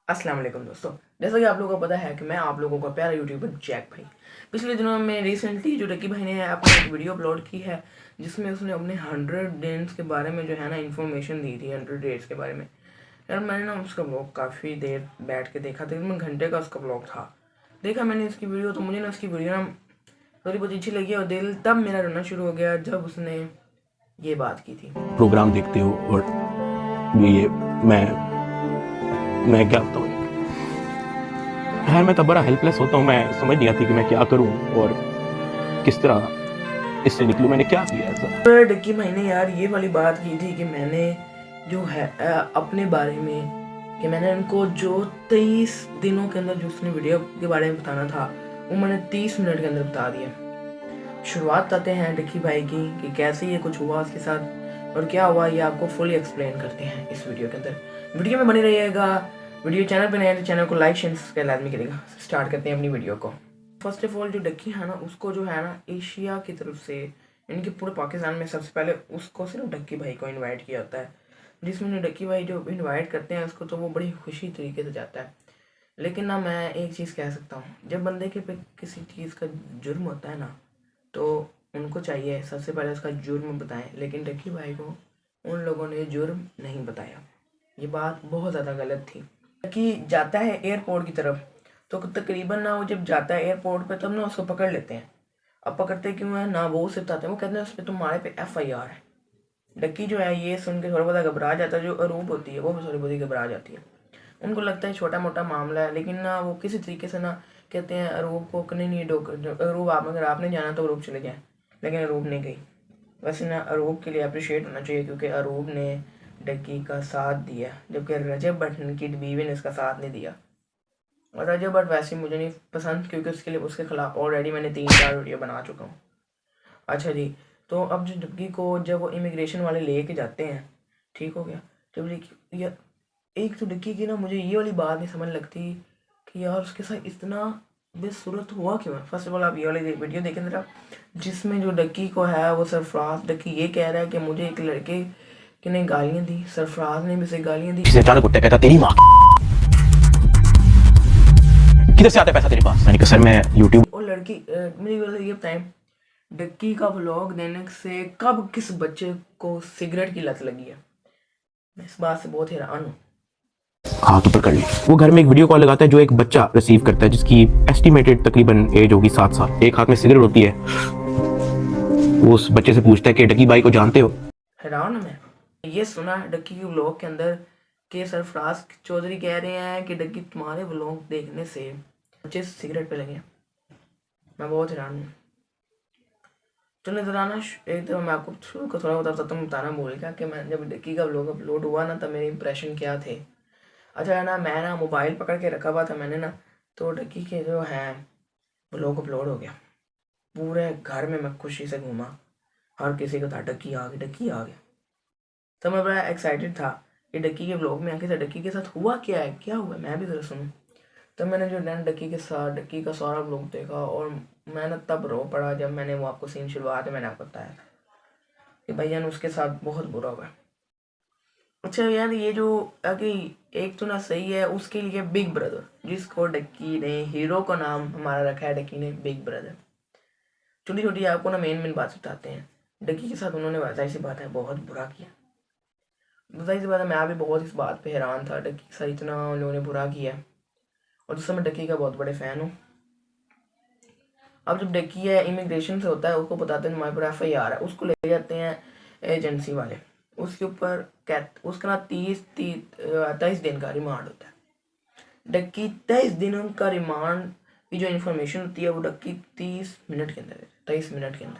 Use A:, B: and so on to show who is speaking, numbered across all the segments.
A: अस्सलाम वालेकुम दोस्तों। जैसा कि आप लोगों को पता है कि मैं आप लोगों का प्यारा यूट्यूबर जैक भाई। पिछले दिनों में रिसेंटली जो डक्की भाई ने अपनी एक वीडियो अपलोड की है जिसमें उसने अपने 100 डेज के बारे में जो है ना इन्फॉर्मेशन दी थी। 100 डेज के बारे में यार मैंने ना उसका ब्लॉग काफ़ी देर बैठ के देखा, तकरीबन घंटे का उसका ब्लॉग था। देखा मैंने इसकी वीडियो तो मुझे ना उसकी वीडियो ना थोड़ी बहुत अच्छी लगी और दिल तब मेरा रोना शुरू हो गया जब उसने ये बात की थी।
B: प्रोग्राम देखते हो और ये मैं क्या बताऊँ यार, मैं तब बड़ा हेल्पलेस होता हूँ। मैं समझ नहीं आती कि मैं क्या करूँ और किस तरह इससे निकलूँ। मैंने क्या किया ऐसा?
A: डक्की भाई ने यार ये वाली बात की थी कि मैंने जो है अपने बारे में कि मैंने उनको जो 23 दिनों के अंदर जो उसने वीडियो के बारे में बताना था वो मैंने 30 मिनट के अंदर बता दिया। शुरुआत करते हैं डक्की भाई की कि कैसे ये कुछ हुआ उसके साथ और क्या हुआ, ये आपको फुली एक्सप्लेन करते हैं इस वीडियो के अंदर। वीडियो में बनी रहिएगा। वीडियो चैनल पर नए हैं तो चैनल को लाइक शेयर सब्सक्राइब लाजमी करेगा। स्टार्ट करते हैं अपनी वीडियो को। फर्स्ट ऑफ ऑल जो डक्की है ना उसको जो है ना एशिया की तरफ से इनके पूरे पाकिस्तान में सबसे पहले उसको सिर्फ डक्की भाई को इनवाइट किया होता है, जिसमें डक्की भाई जो इनवाइट करते हैं उसको तो वो बड़ी खुशी तरीके से जाता है। लेकिन ना मैं एक चीज़ कह सकता हूँ, जब बंदे के पे किसी चीज़ का जुर्म होता है ना तो उनको चाहिए सबसे पहले उसका जुर्म बताएं, लेकिन डक्की भाई को उन लोगों ने जुर्म नहीं बताया। ये बात बहुत ज़्यादा गलत थी। डक्की जाता है एयरपोर्ट की तरफ तो तकरीबन ना वो जब जाता है एयरपोर्ट पे तब ना उसको पकड़ लेते हैं। अब पकड़ते क्यों है ना वो उसे बताते हैं, वो कहते हैं उस पर तुम्हारे पे FIR है। डक्की जो है ये सुन के थोड़ा बहुत घबरा जाता है, जो अरूब होती है वो भी थोड़ी बहुत घबरा जाती है। उनको लगता है छोटा मोटा मामला है, लेकिन ना वो किसी तरीके से ना कहते हैं अरूब को कि नहीं अरूब आप अगर आपने जाना तो अरूब चले जाए, लेकिन अरूब नहीं गई। वैसे ना अरूब के लिए अप्रिशिएट होना चाहिए क्योंकि अरूब ने डक्की का साथ दिया, जबकि रजब भट्ट की बीवी ने इसका साथ नहीं दिया। और रजब भट्ट वैसे मुझे नहीं पसंद क्योंकि उसके लिए उसके खिलाफ ऑलरेडी मैंने 3-4 वीडियो बना चुका हूँ। अच्छा जी, तो अब जो डक्की को जब वो इमिग्रेशन वाले लेके जाते हैं, ठीक हो गया। जब ये एक तो डक्की की ना मुझे ये वाली बात नहीं समझ लगती कि यार उसके साथ इतना बेसुरत हुआ क्यों है। फर्स्ट ऑफ ऑल आप ये वाली वीडियो देखें जरा, जिसमें जो डक्की को है वो सरफराज डक्की ये कह रहा है कि मुझे एक लड़के की ने गालियाँ दी, सरफराज ने भी उसे गालियाँ दी।
B: अचानक उठता कहता तेरी माँ किधर से आता है पैसा तेरे पास? मैंने कहा सर मैं यूट्यूब।
A: और लड़की मुझे ये बताएं, डक्की का व्लॉग देने से कब किस बच्चे को सिगरेट की लत लगी है? मैं इस बात से बहुत हैरान हूँ।
B: हाथ ऊपर कर ली। वो घर में एक वीडियो कॉल लगाता है जो एक बच्चा रिसीव करता है जिसकी एस्टिमेटेड तकरीबन एज होगी 7 साल। एक हाथ में सिगरेट होती है। वो उस बच्चे से पूछता है कि डक्की भाई को जानते हो?
A: हैरान हूँ मैं ये सुना है डक्की के व्लॉग के अंदर कि सरफराज चौधरी कह रहे हैं कि डक्की तुम्हारे व्लॉग देखने से बच्चे सिगरेट पे लगे। मैं बहुत हैरान हूँ। चलो जरा ना एक तो मैं आपको शुरू को थोड़ा बताना भूल गया कि मैं जब डक्की का व्लॉग अपलोड हुआ ना तब मेरे इंप्रेशन क्या थे। अच्छा ना मैं ना मोबाइल पकड़ के रखा हुआ था मैंने ना, तो डक्की के जो है व्लॉग अपलोड हो गया। पूरे घर में मैं खुशी से घूमा, हर किसी को था डक्की आ गया डक्की आ गया। तो मैं बड़ा एक्साइटेड था कि डक्की के व्लॉग में आके डक्की के साथ हुआ क्या है, क्या हुआ मैं भी ज़रा सुनूं। तब मैंने जो डक्की के साथ डक्की का सारा व्लॉग देखा और मैंने तब रो पड़ा जब मैंने वो आपको सीन शुरुआत में मैंने आपको बताया कि भैया ने उसके साथ बहुत बुरा हुआ। अच्छा यार ये जो आगे एक तो ना सही है उसके लिए बिग ब्रदर, जिसको डक्की ने हीरो का नाम हमारा रखा है डक्की ने बिग ब्रदर। छोटी छोटी आपको ना मेन बात बताते हैं। डक्की के साथ उन्होंने बताई सी बात है बहुत बुरा किया। बताई सी बात है मैं भी बहुत इस बात पे हैरान था, डक्की के साथ इतना उन्होंने बुरा किया। और दूसरा मैं डक्की का बहुत बड़े फ़ैन हूँ। अब जब डक्की है इमिग्रेशन से होता है उसको बताते हैं हमारे पर FIR है, उसको ले जाते हैं एजेंसी वाले। उसके ऊपर उसका ना 23 दिन का रिमांड होता है। डक्की 23 दिनों का रिमांड की जो इन्फॉर्मेशन होती है वो डक्की 30 मिनट के अंदर 23 मिनट के अंदर।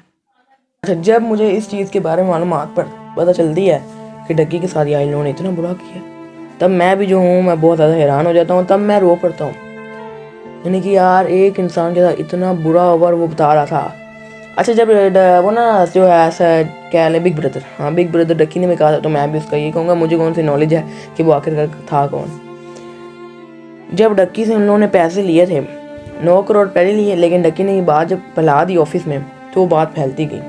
A: अच्छा जब मुझे इस चीज़ के बारे में मालूमात पर पता चलती है कि डक्की के साथ या इन लोगों ने इतना बुरा किया, तब मैं भी जो हूँ मैं बहुत ज़्यादा हैरान हो जाता हूँ। तब मैं रो पड़ता हूँ, यानी कि यार एक इंसान के साथ इतना बुरा ओवर वो बता रहा था। अच्छा जब वो ना जो है ऐसा क्या है बिग ब्रदर, हाँ बिग ब्रदर डक्की ने भी कहा था तो मैं भी उसका ये कहूँगा मुझे कौन सी नॉलेज है कि वो आखिरकार था कौन। जब डक्की से उन लोगों ने पैसे लिए थे 9 करोड़ पहले लिए, लेकिन डक्की ने ये बात जब फैला दी ऑफिस में तो वो बात फैलती गई,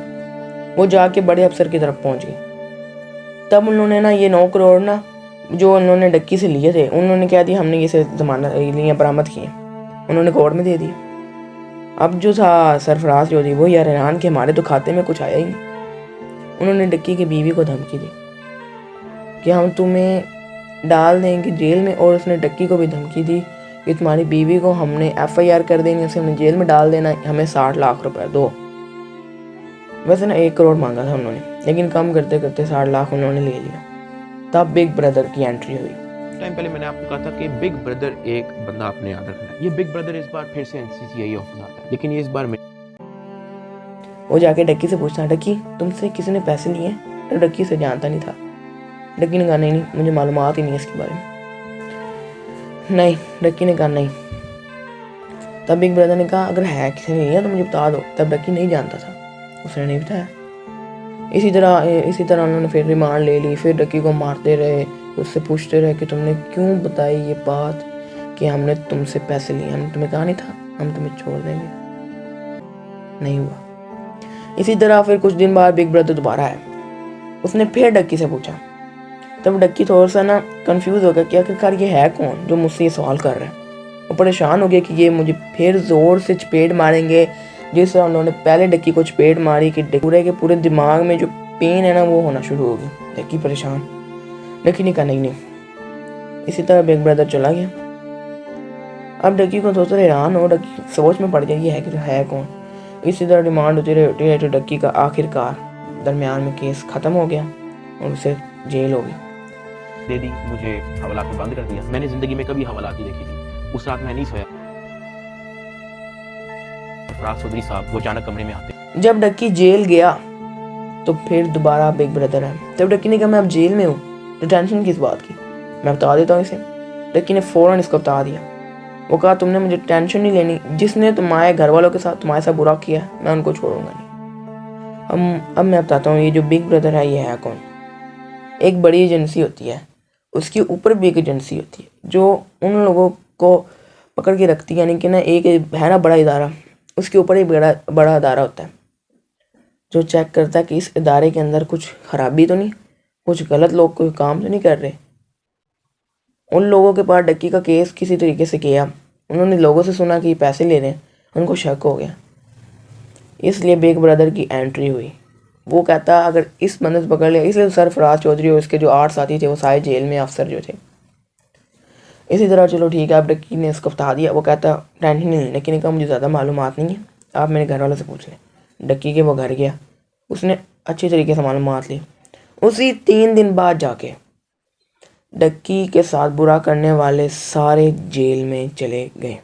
A: वो जाके बड़े अफसर की तरफ पहुंच गई। तब उन्होंने ना ये 9 करोड़ ना जो उन्होंने डक्की से लिए थे उन्होंने क्या दिया, हमने ये से जमानत लिए बरामद किए, उन्होंने कोर्ट में दे दिए। अब जो था सरफराज चौधरी वो यार हैरान कि हमारे तो खाते में कुछ आया ही नहीं। उन्होंने डक्की की बीवी को धमकी दी कि हम तुम्हें डाल देंगे जेल में, और उसने डक्की को भी धमकी दी कि तुम्हारी बीवी को हमने FIR कर देनी, उसे हमने जेल में डाल देना, हमें 60 लाख रुपए दो। वैसे ना 1 करोड़ मांगा था उन्होंने, लेकिन कम करते करते 60 लाख उन्होंने ले लिया। तब बिग ब्रदर की एंट्री हुई।
B: टाइम पहले मैंने आपको कहा था कि बिग ब्रदर एक बंदा आपने याद रखना है। ये बिग ब्रदर इस बार फिर से NCCI ऑफिस आता है, लेकिन ये इस बार
A: वो जाके डक्की से पूछता, डक्की तुमसे किसी ने पैसे लिए? तो डक्की से जानता नहीं था। डक्की ने कहा नहीं, मुझे मालूमात ही नहीं है इसके बारे में। नहीं, डक्की ने कहा नहीं। तब बिग ब्रदर ने कहा अगर है किसी ने लिया तो मुझे बता दो। तब डक्की नहीं जानता था, उसने नहीं बताया। इसी तरह उन्होंने फिर रिमांड ले ली। फिर डक्की को मारते रहे, उससे पूछते रहे कि तुमने क्यों बताई ये बात कि हमने तुमसे पैसे लिए, हमने तुम्हें कहा नहीं था हम तुम्हें छोड़ देंगे? नहीं हुआ। इसी तरह फिर कुछ दिन बाद बिग ब्रदर दोबारा आया। उसने फिर डक्की से पूछा। तब डक्की थोड़ा सा ना कंफ्यूज हो गया कि आखिरकार ये है कौन जो मुझसे ये सवाल कर रहा है। वो परेशान हो गया कि ये मुझे फिर जोर से चपेट मारेंगे, जिस तरह उन्होंने पहले डक्की को चपेट मारी कि पूरे के पूरे दिमाग में जो पेन है ना वो होना शुरू हो गई। डक्की परेशान। डक्की ने कहा नहीं। इसी तरह बिग ब्रदर चला गया। अब डक्की को थोड़ा सा हैरान हो, डक्की सोच में पड़ गया ये है कौन। इसी तरह डिमांड होती रही तो डक्की का आखिरकार दरमियान में केस खत्म हो गया और उसे जेल हो गई।
B: दे दी, मुझे हवालात में बंद कर दिया। मैंने जिंदगी में कभी हवालात नहीं देखी थी। उस रात मैं नहीं सोया। सरफराज चौधरी साहब वो अचानक कमरे में आते।
A: जब डक्की जेल गया तो फिर दोबारा बिग ब्रदर है। तब डक्की ने कहा मैं अब जेल में हूँ तो टेंशन किस बात की, मैं बता देता हूँ इसे। डक्की ने फौरन इसको बता दिया। वो कहा तुमने मुझे टेंशन नहीं लेनी, जिसने तुम्हारे घर वालों के साथ तुम्हारे साथ बुरा किया मैं उनको छोड़ूंगा नहीं। अब मैं बताता हूँ ये जो बिग ब्रदर है ये है कौन। एक बड़ी एजेंसी होती है, उसके ऊपर भी एक एजेंसी होती है जो उन लोगों को पकड़ के रखती है, यानी कि ना एक है ना बड़ा इदारा, उसके ऊपर एक बड़ा इदारा होता है जो चेक करता है कि इस इदारे के अंदर कुछ खराबी तो नहीं, कुछ गलत लोग कोई काम तो नहीं कर रहे। उन लोगों के पास डक्की का केस किसी तरीके से किया, उन्होंने लोगों से सुना कि पैसे ले रहे हैं, उनको शक हो गया, इसलिए बिग ब्रदर की एंट्री हुई। वो कहता अगर इस बंदे से पकड़ लिया, इसलिए सरफराज चौधरी और उसके जो 8 साथी थे वो सारे जेल में अफसर जो थे। इसी तरह चलो ठीक है, अब डक्की ने इसको बता दिया। वो कहता टेंशन नहीं। डक्की ने कहा मुझे ज़्यादा मालूमात नहीं है, आप मेरे घर वालों से पूछ लें। डक्की के वो घर गया, उसने अच्छी तरीके से मालूमात ली। उसी 3 दिन बाद जाके डक्की के साथ बुरा करने वाले सारे जेल में चले गए।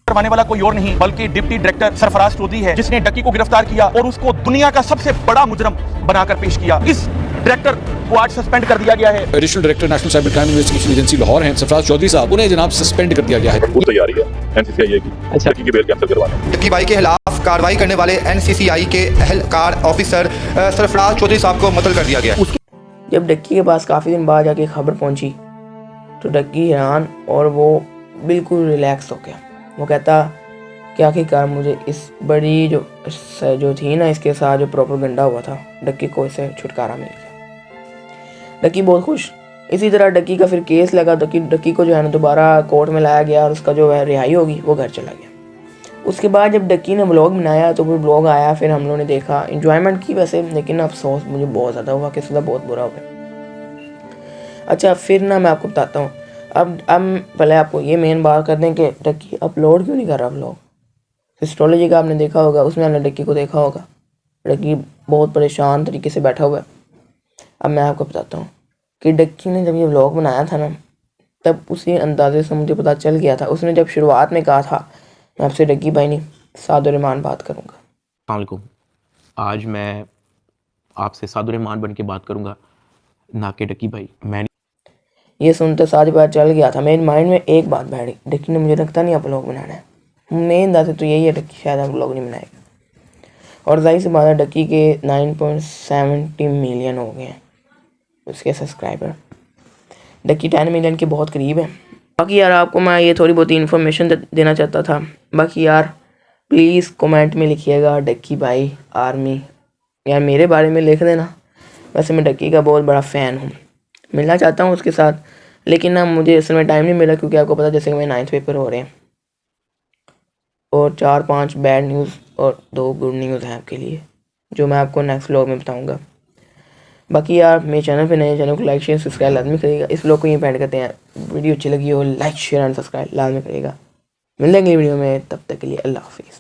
C: करवाने वाला कोई और नहीं बल्कि डिप्टी डायरेक्टर सरफराज चौधरी है, जिसने डक्की को गिरफ्तार किया और उसको दुनिया का सबसे बड़ा मुजरम बनाकर पेश किया। इस डायरेक्टर को आज सस्पेंड कर दिया गया है।
D: Additional director national cyber crime investigation agency Lahore हैं सरफराज चौधरी साहब, उन्हें जनाब सस्पेंड कर दिया गया है।
E: पूरी तैयारी है NCCI की डक्की की बेल कैंसिल करवाने।
F: डक्की भाई के खिलाफ कार्रवाई करने वाले NCCI के एहलकार ऑफिसर सरफराज चौधरी साहब को मुअत्तल कर दिया गया है।
A: जब डक्की के पास काफ़ी दिन बाद जाके खबर पहुंची तो डक्की हैरान और वो बिल्कुल रिलैक्स हो गया। वो कहता कि आखिरकार मुझे इस बड़ी जो थी ना इसके साथ जो प्रोपेगेंडा हुआ था, डक्की को इससे छुटकारा मिल गया। डक्की बहुत खुश। इसी तरह डक्की का फिर केस लगा। डक्की को जो है ना दोबारा कोर्ट में लाया गया और उसका जो है रिहाई होगी, वो घर चला गया। उसके बाद जब डक्की ने ब्लॉग बनाया तो फिर ब्लॉग आया, फिर हम लोगों ने देखा, इंजॉयमेंट की वैसे, लेकिन अफसोस मुझे बहुत ज़्यादा हुआ कि इसका बहुत बुरा हुआ। अच्छा फिर ना मैं आपको बताता हूँ। अब पहले आपको ये मेन बात कर दें कि डक्की अपलोड क्यों नहीं कर रहा ब्लॉग। एस्ट्रोलॉजी का आपने देखा होगा, उसमें आपने डक्की को देखा होगा। डक्की बहुत परेशान तरीके से बैठा हुआ है। अब मैं आपको बताता हूँ कि डक्की ने जब ये व्लॉग बनाया था ना, तब उसी अंदाजे से मुझे पता चल गया था। उसने जब शुरुआत में कहा था मैं आपसे डक्की भाई नहीं सादुररहमान बात करूँगा।
B: अस्सलाम वालेकुम। आज मैं आपसे सादुररहमान बन के बात करूँगा, ना कि डक्की भाई। मैं
A: ये सुनते सारी बात चल गया था, मेरे माइंड में एक बात बैठी, डक्की ने मुझे लगता नहीं अब व्लॉग बनाना है। मेन अंदाज़े तो यही है डक्की शायद अब व्लॉग नहीं बनाएगा। और जाहिर सी बात है डक्की के 9.70 मिलियन हो गए हैं उसके सब्सक्राइबर। डक्की 10 मिलियन के बहुत करीब है। बाकी यार आपको मैं ये थोड़ी बहुत इन्फॉर्मेशन देना चाहता था। बाकी यार प्लीज़ कमेंट में लिखिएगा डक्की भाई आर्मी, यार मेरे बारे में लिख देना। वैसे मैं डक्की का बहुत बड़ा फ़ैन हूँ, मिलना चाहता हूँ उसके साथ। लेकिन ना मुझे असल में टाइम नहीं मिला, क्योंकि आपको पता जैसे कि मेरे 9th पेपर हो रहे हैं और 4-5 बैड न्यूज़ और 2 गुड न्यूज़ हैं आपके लिए, जो मैं आपको नेक्स्ट व्लॉग में बताऊंगा। बाकी यार मेरे चैनल पे नए, चैनल को लाइक शेयर सब्सक्राइब लाजमी करिएगा। इस व्लॉग को यहीं पे एंड करते हैं। वीडियो अच्छी लगी हो लाइक शेयर एंड सब्सक्राइब लाजमी करिएगा। मिलेंगे वीडियो में, तब तक के लिए अल्लाह हाफिज़।